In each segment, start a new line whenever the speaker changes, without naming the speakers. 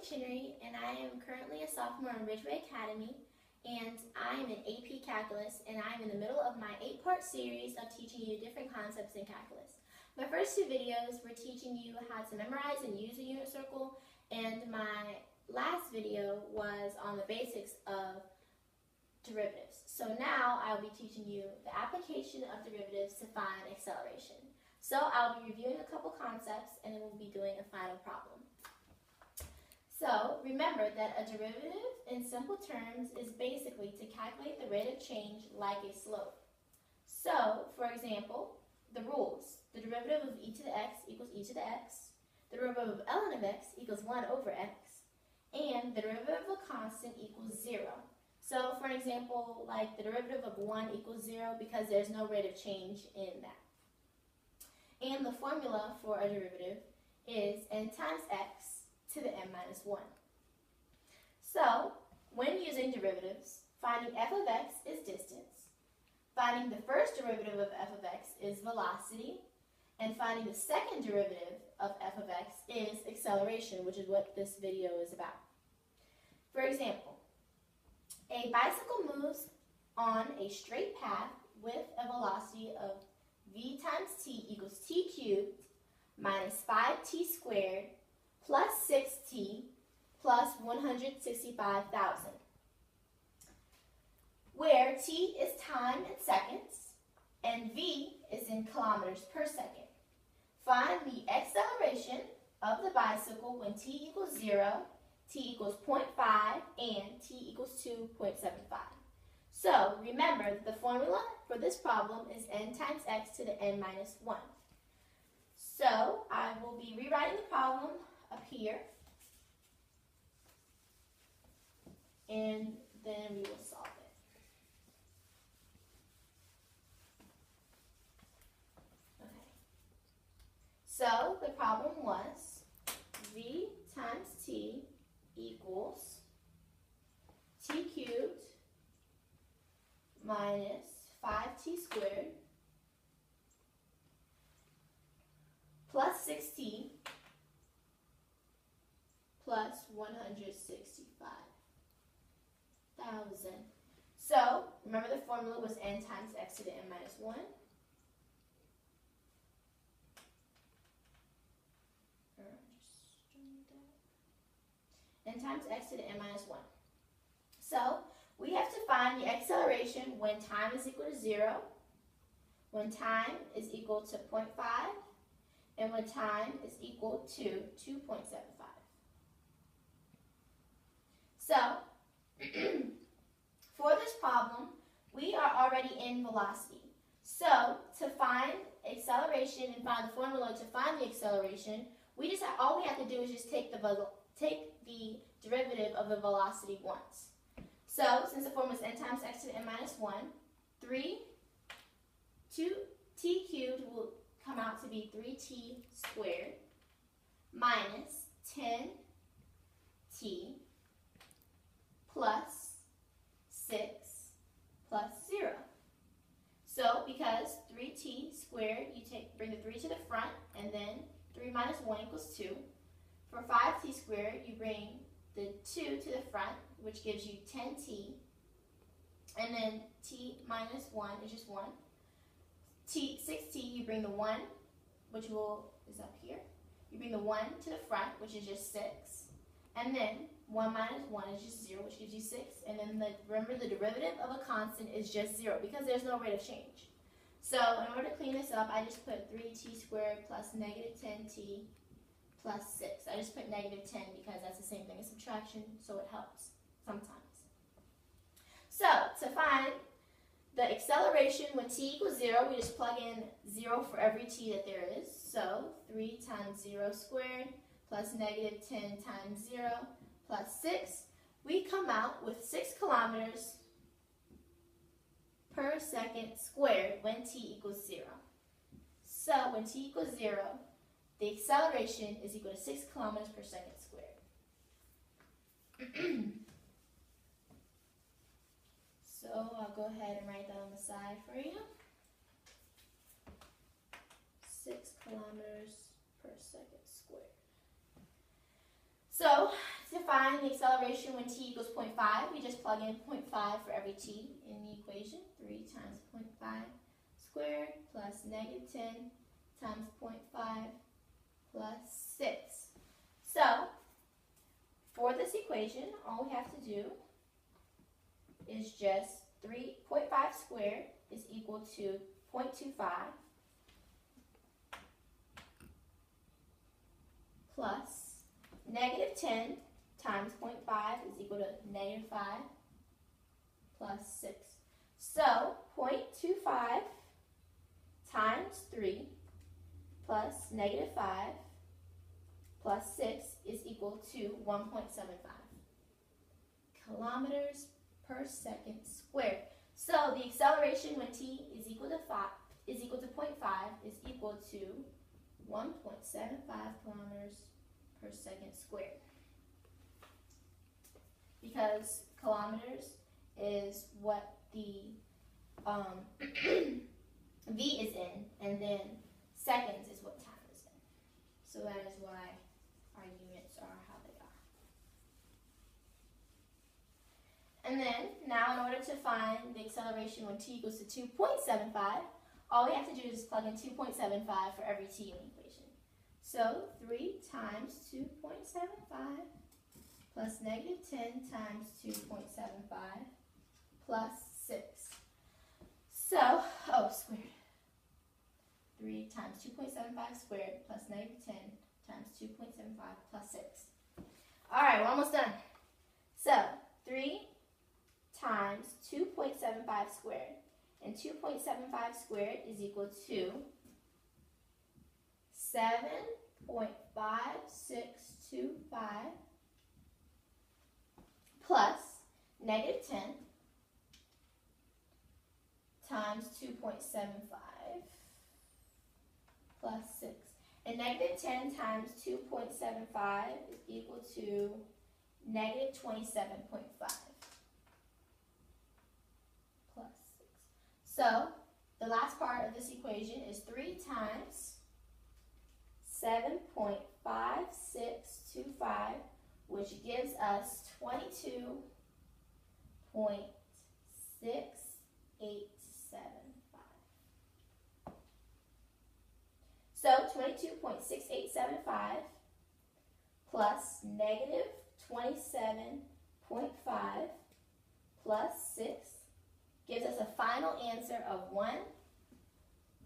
Kourtney Chinnery, and I am currently a sophomore in Ridgeway Academy, and I am in AP Calculus, and I am in the middle of my 8-part series of teaching you different concepts in calculus. My first 2 videos were teaching you how to memorize and use a unit circle, and my last video was on the basics of derivatives. So now I'll be teaching you the application of derivatives to find acceleration. So I'll be reviewing a couple concepts, and then we'll be doing a final problem. So remember that a derivative in simple terms is basically to calculate the rate of change like a slope. So, for example, the rules. The derivative of e to the x equals e to the x. The derivative of ln of x equals 1 over x. And the derivative of a constant equals 0. So, for example, like the derivative of 1 equals 0 because there's no rate of change in that. And the formula for a derivative is n times x to the n minus 1. So, when using derivatives, finding f of x is distance, finding the first derivative of f of x is velocity, and finding the second derivative of f of x is acceleration, which is what this video is about. For example, a bicycle moves on a straight path with a velocity of v times t equals t cubed minus 5t squared plus 6t plus 165,000, where t is time in seconds and v is in kilometers per second. Find the acceleration of the bicycle when t equals 0, t equals 0.5, and t equals 2.75. So remember that the formula for this problem is n times x to the n minus 1. So I will be rewriting the problem up here, and then we will solve it. Okay. So the problem was v times t equals t cubed minus 5t squared plus 6t plus 165,000. So, remember the formula was n times x to the n minus 1. N times x to the n minus 1. So, we have to find the acceleration when time is equal to 0, when time is equal to 0.5, and when time is equal to 2.75. So, for this problem, we are already in velocity. So, to find acceleration and find the formula to find the acceleration, all we have to do is just take the derivative of the velocity once. So, since the formula is n times x to the n minus 1, 2t cubed will come out to be 3t squared minus 10t plus 6 plus 0. So, because 3t squared, you bring the 3 to the front, and then 3 minus 1 equals 2. For 5t squared, you bring the 2 to the front, which gives you 10t, and then t minus 1 is just 1. 6t, you bring the 1, which is up here. You bring the 1 to the front, which is just 6, and then 1 minus 1 is just 0, which gives you 6, and then remember the derivative of a constant is just 0, because there's no rate of change. So in order to clean this up, I just put 3t squared plus negative 10t plus 6. I just put negative 10 because that's the same thing as subtraction, so it helps sometimes. So, to find the acceleration when t equals 0, we just plug in 0 for every t that there is. So, 3 times 0 squared plus negative 10 times 0 plus 6. We come out with 6 kilometers per second squared when t equals 0. So, when t equals 0, the acceleration is equal to 6 kilometers per second squared. So I'll go ahead and write that on the side for you. 6 kilometers per second squared. So to find the acceleration when t equals 0.5, we just plug in 0.5 for every t in the equation. 3 times 0.5 squared plus negative 10 times 0.5 plus 6. So, for this equation, all we have to do is just 3.5 squared is equal to 0.25 plus negative 10 times 0.5 is equal to negative 5 plus 6. So 0.25 times 3 plus negative 5 plus 6 is equal to 1.75 kilometers per second squared. So the acceleration when t is equal to 0.5 is equal to 1.75 kilometers per second squared. Because kilometers is what the v is in, and then seconds is what time is in. So that is why our units are how they are. And then, now in order to find the acceleration when t equals to 2.75, all we have to do is plug in 2.75 for every t in the equation. So 3 times 2.75 plus negative 10 times 2.75 plus 6. So, squared. 3 times 2.75 squared plus negative 10 times 2.75 plus 6. All right, we're almost done. So, 3 times 2.75 squared. And 2.75 squared is equal to 7.5625 plus negative 10 times 2.75 plus 6. And negative 10 times 2.75 is equal to negative 27.5 plus 6. So the last part of this equation is 3 times 7.5625, which gives us 22.6875. So 22.6875 plus negative 27.5 plus 6 gives us a final answer of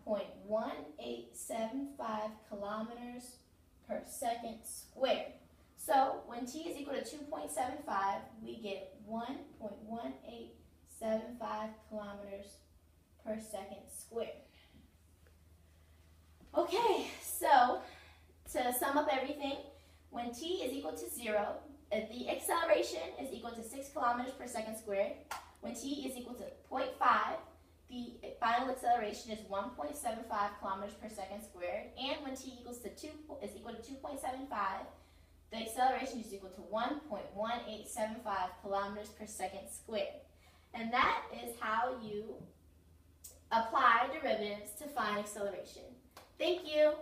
1.1875 kilometers per second squared. So when t is equal to 2.75, we get 1.1875 kilometers per second squared. Okay, so to sum up everything, when t is equal to 0, the acceleration is equal to 6 kilometers per second squared. When t is equal to 0.5, the final acceleration is 1.75 kilometers per second squared. And when t equals to 2.75, the acceleration is equal to 1.1875 kilometers per second squared. And that is how you apply derivatives to find acceleration. Thank you.